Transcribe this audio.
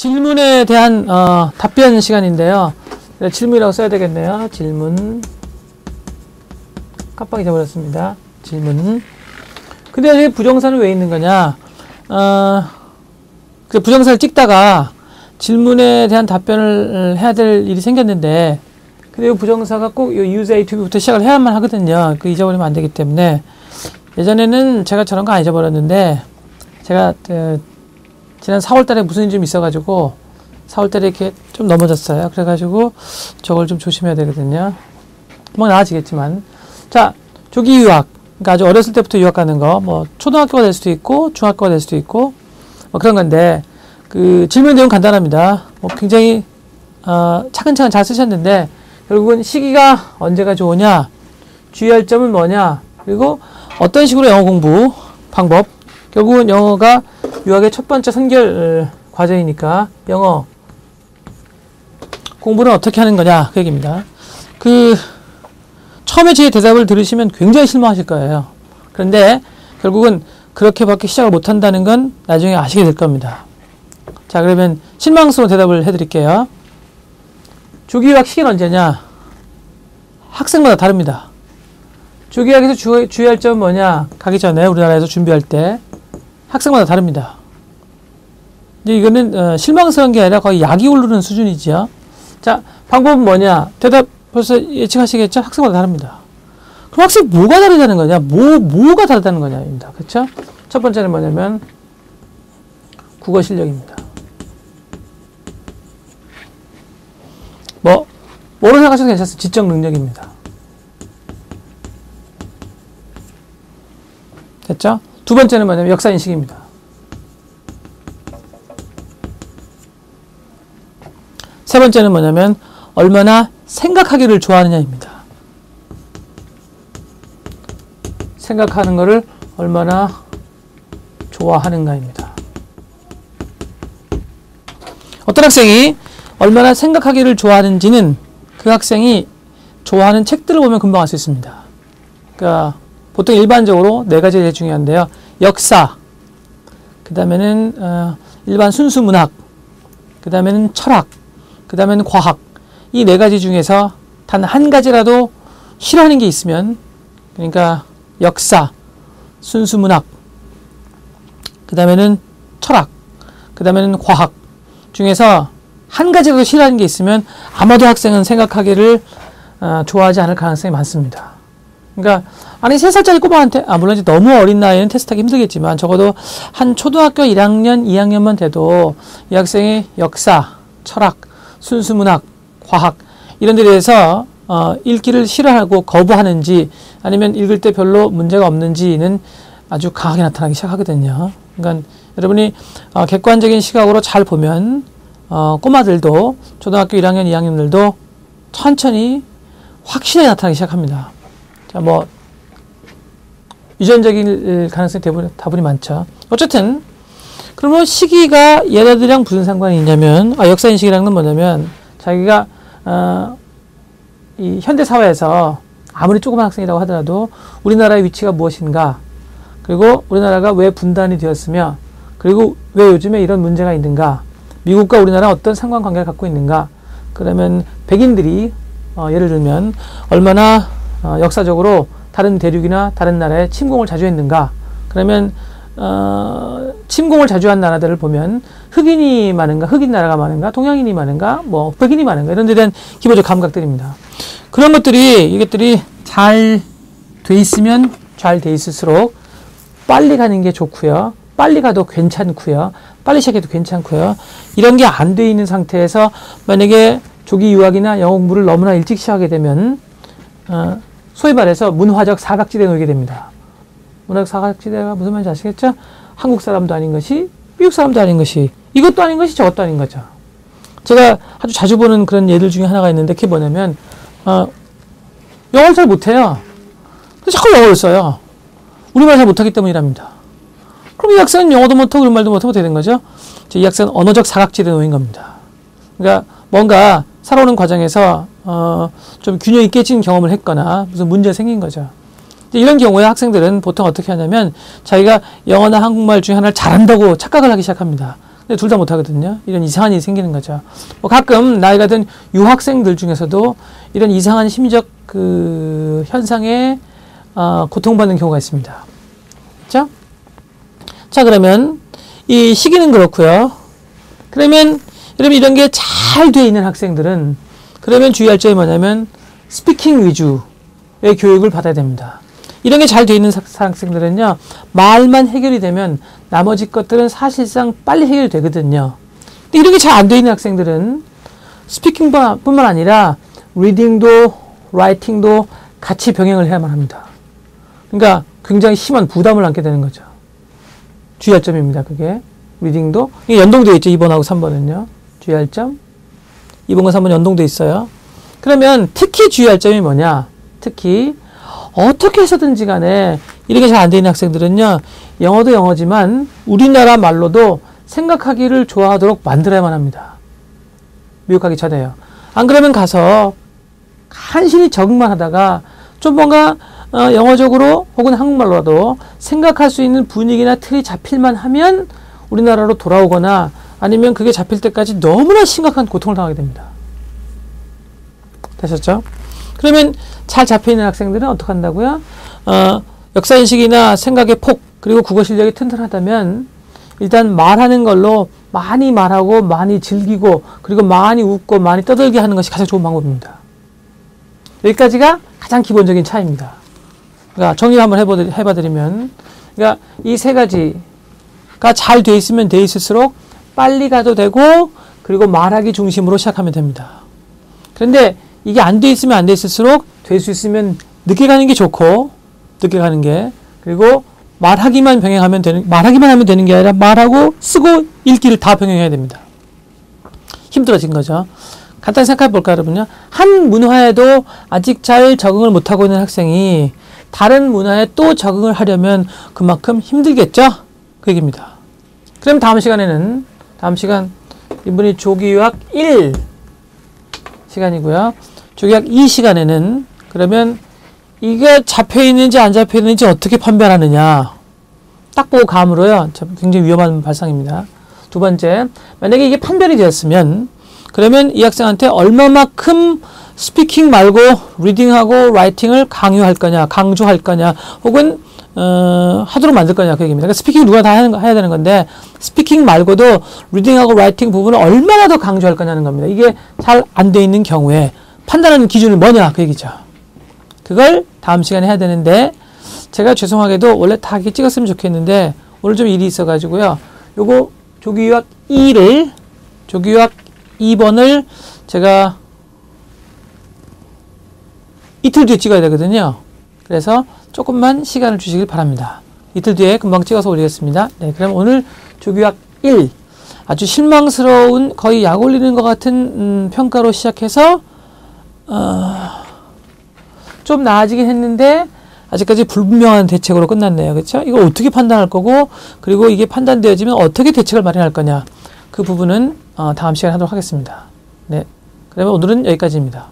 질문에 대한 답변 시간인데요. 질문이라고 써야 되겠네요. 질문. 깜빡 잊어버렸습니다. 질문. 근데 여기 부정사는 왜 있는 거냐? 그 부정사를 찍다가 질문에 대한 답변을 해야 될 일이 생겼는데, 근데 이 부정사가 꼭 use A to B부터 시작을 해야만 하거든요. 그 잊어버리면 안 되기 때문에. 예전에는 제가 저런 거 안 잊어버렸는데, 제가 지난 4월달에 무슨 일이 좀 있어가지고 4월달에 이렇게 좀 넘어졌어요. 그래가지고 저걸 좀 조심해야 되거든요. 뭐 나아지겠지만, 자, 조기 유학, 그러니까 아주 어렸을 때부터 유학 가는 거, 뭐 초등학교가 될 수도 있고 중학교가 될 수도 있고 뭐 그런 건데, 그 질문 내용 간단합니다. 뭐 굉장히 차근차근 잘 쓰셨는데, 결국은 시기가 언제가 좋으냐, 주의할 점은 뭐냐, 그리고 어떤 식으로 영어 공부 방법, 결국은 영어가 유학의 첫 번째 선결 과정이니까 영어 공부는 어떻게 하는 거냐, 그 얘기입니다. 처음에 제 대답을 들으시면 굉장히 실망하실 거예요. 그런데 결국은 그렇게밖에 시작을 못 한다는 건 나중에 아시게 될 겁니다. 자, 그러면 실망스러운 대답을 해드릴게요. 조기 유학 시기는 언제냐? 학생마다 다릅니다. 조기 유학에서 주의할 점은 뭐냐? 가기 전에 우리나라에서 준비할 때 학생마다 다릅니다. 이제 이거는 실망스러운 게 아니라 거의 약이 오르는 수준이죠. 자, 방법은 뭐냐? 대답 벌써 예측하시겠죠? 학생마다 다릅니다. 그럼 학생 뭐가 다르다는 거냐? 뭐가 다르다는 거냐입니다. 그렇죠? 첫 번째는 뭐냐면 국어 실력입니다. 뭐로 생각하셔도 괜찮습니다. 지적 능력입니다. 됐죠? 두 번째는 뭐냐면 역사인식입니다. 세 번째는 뭐냐면 얼마나 생각하기를 좋아하느냐입니다. 생각하는 것을 얼마나 좋아하는가입니다. 어떤 학생이 얼마나 생각하기를 좋아하는지는 그 학생이 좋아하는 책들을 보면 금방 알 수 있습니다. 그러니까 보통 일반적으로 네 가지가 제일 중요한데요. 역사, 그 다음에는 일반 순수 문학, 그 다음에는 철학, 그 다음에는 과학. 이 네 가지 중에서 단 한 가지라도 싫어하는 게 있으면, 그러니까 역사, 순수 문학, 그 다음에는 철학, 그 다음에는 과학 중에서 한 가지라도 싫어하는 게 있으면 아마도 학생은 생각하기를 좋아하지 않을 가능성이 많습니다. 그러니까 아니 3살짜리 꼬마한테 물론 이제 너무 어린 나이에는 테스트하기 힘들겠지만 적어도 한 초등학교 1학년, 2학년만 돼도 이 학생이 역사, 철학, 순수문학, 과학 이런 데 대해서 읽기를 싫어하고 거부하는지 아니면 읽을 때 별로 문제가 없는지는 아주 강하게 나타나기 시작하거든요. 그러니까 여러분이 객관적인 시각으로 잘 보면 꼬마들도 초등학교 1학년, 2학년들도 천천히 확실하게 나타나기 시작합니다. 자, 유전적인 가능성이 다분히 많죠. 어쨌든, 그러면 시기가 얘네들이랑 무슨 상관이 있냐면, 역사인식이라는 건 뭐냐면, 자기가, 이 현대사회에서 아무리 조그만 학생이라고 하더라도 우리나라의 위치가 무엇인가, 그리고 우리나라가 왜 분단이 되었으며, 그리고 왜 요즘에 이런 문제가 있는가, 미국과 우리나라 어떤 상관관계를 갖고 있는가, 그러면 백인들이, 예를 들면, 얼마나 역사적으로 다른 대륙이나 다른 나라에 침공을 자주 했는가. 그러면 침공을 자주 한 나라들을 보면 흑인이 많은가, 흑인 나라가 많은가, 동양인이 많은가, 백인이 많은가 이런 데 대한 기본적 감각들입니다. 그런 이것들이 잘 돼 있으면 잘 돼 있을수록 빨리 가는 게 좋고요. 빨리 가도 괜찮고요. 빨리 시작해도 괜찮고요. 이런 게 안 돼 있는 상태에서 만약에 조기 유학이나 영어 공부를 너무나 일찍 시작하게 되면 소위 말해서 문화적 사각지대에 놓이게 됩니다. 문화적 사각지대가 무슨 말인지 아시겠죠? 한국 사람도 아닌 것이, 미국 사람도 아닌 것이, 이것도 아닌 것이 저것도 아닌 거죠. 제가 아주 자주 보는 그런 예들 중에 하나가 있는데 그게 뭐냐면 영어를 잘 못해요. 근데 자꾸 영어를 써요. 우리말 잘 못하기 때문이랍니다. 그럼 이 학생은 영어도 못하고 우리말도 못하면 어떻게 되는 거죠? 이 학생은 언어적 사각지대에 놓인 겁니다. 그러니까 뭔가 살아오는 과정에서 좀 균형이 깨진 경험을 했거나 무슨 문제가 생긴 거죠. 이런 경우에 학생들은 보통 어떻게 하냐면 자기가 영어나 한국말 중에 하나를 잘한다고 착각을 하기 시작합니다. 근데 둘 다 못하거든요. 이런 이상한 일이 생기는 거죠. 뭐 가끔 나이가 든 유학생들 중에서도 이런 이상한 심리적 그 현상에 고통받는 경우가 있습니다. 그렇죠? 자, 그러면 이 시기는 그렇고요. 그러면 여러분 이런 게 잘 돼 있는 학생들은 그러면 주의할 점이 뭐냐면 스피킹 위주의 교육을 받아야 됩니다. 이런 게 잘 돼 있는 학생들은요, 말만 해결이 되면 나머지 것들은 사실상 빨리 해결이 되거든요. 근데 이런 게 잘 안 돼 있는 학생들은 스피킹뿐만 아니라 리딩도 라이팅도 같이 병행을 해야만 합니다. 그러니까 굉장히 심한 부담을 안게 되는 거죠. 주의할 점입니다. 그게 리딩도 이게 연동되어 있죠. 2번하고 3번은요. 주의할 점. 2번과 3번 연동되어 있어요. 그러면 특히 주의할 점이 뭐냐? 특히 어떻게 해서든지 간에 이렇게 잘 안 되는 학생들은요, 영어도 영어지만 우리나라 말로도 생각하기를 좋아하도록 만들어야만 합니다. 미국 가기 전에요. 안 그러면 가서 간신히 적응만 하다가 좀 뭔가 영어적으로 혹은 한국말로라도 생각할 수 있는 분위기나 틀이 잡힐만 하면 우리나라로 돌아오거나 아니면 그게 잡힐 때까지 너무나 심각한 고통을 당하게 됩니다. 되셨죠? 그러면 잘 잡혀있는 학생들은 어떻게 한다고요? 역사인식이나 생각의 폭, 그리고 국어 실력이 튼튼하다면 일단 말하는 걸로 많이 말하고 많이 즐기고 그리고 많이 웃고 많이 떠들게 하는 것이 가장 좋은 방법입니다. 여기까지가 가장 기본적인 차이입니다. 그러니까 정리를 한번 해봐드리면, 그러니까 이 세 가지가 잘 돼 있으면 돼 있을수록 빨리 가도 되고 그리고 말하기 중심으로 시작하면 됩니다. 그런데 이게 안 돼 있으면 안 돼 있을수록 될 수 있으면 늦게 가는 게 좋고, 늦게 가는 게, 그리고 말하기만 하면 되는 게 아니라 말하고 쓰고 읽기를 다 병행해야 됩니다. 힘들어진 거죠. 간단히 생각해 볼까요, 여러분요? 한 문화에도 아직 잘 적응을 못하고 있는 학생이 다른 문화에 또 적응을 하려면 그만큼 힘들겠죠? 그 얘기입니다. 그럼 다음 시간 이분이 조기유학 1 시간이고요. 조기유학 2 시간에는 그러면 이게 잡혀있는지 안 잡혀있는지 어떻게 판별하느냐. 딱 보고 감으로요. 굉장히 위험한 발상입니다. 두 번째, 만약에 이게 판별이 되었으면 그러면 이 학생한테 얼마만큼 스피킹 말고 리딩하고 라이팅을 강조할 거냐 혹은 하도록 만들 거냐 그 얘기입니다. 그러니까 스피킹 누가 다 해야 되는 건데 스피킹 말고도 리딩하고 라이팅 부분을 얼마나 더 강조할 거냐는 겁니다. 이게 잘 안 돼 있는 경우에 판단하는 기준이 뭐냐 그 얘기죠. 그걸 다음 시간에 해야 되는데 제가 죄송하게도 원래 다 이렇게 찍었으면 좋겠는데 오늘 좀 일이 있어가지고요. 요거 조기유학 2번을 제가 이틀 뒤에 찍어야 되거든요. 그래서 조금만 시간을 주시길 바랍니다. 이틀 뒤에 금방 찍어서 올리겠습니다. 네, 그럼 오늘 조기유학 1 아주 실망스러운 거의 약 올리는 것 같은 평가로 시작해서 좀 나아지긴 했는데 아직까지 불분명한 대책으로 끝났네요. 그렇죠? 이걸 어떻게 판단할 거고 그리고 이게 판단되어지면 어떻게 대책을 마련할 거냐 그 부분은 다음 시간에 하도록 하겠습니다. 네, 그러면 오늘은 여기까지입니다.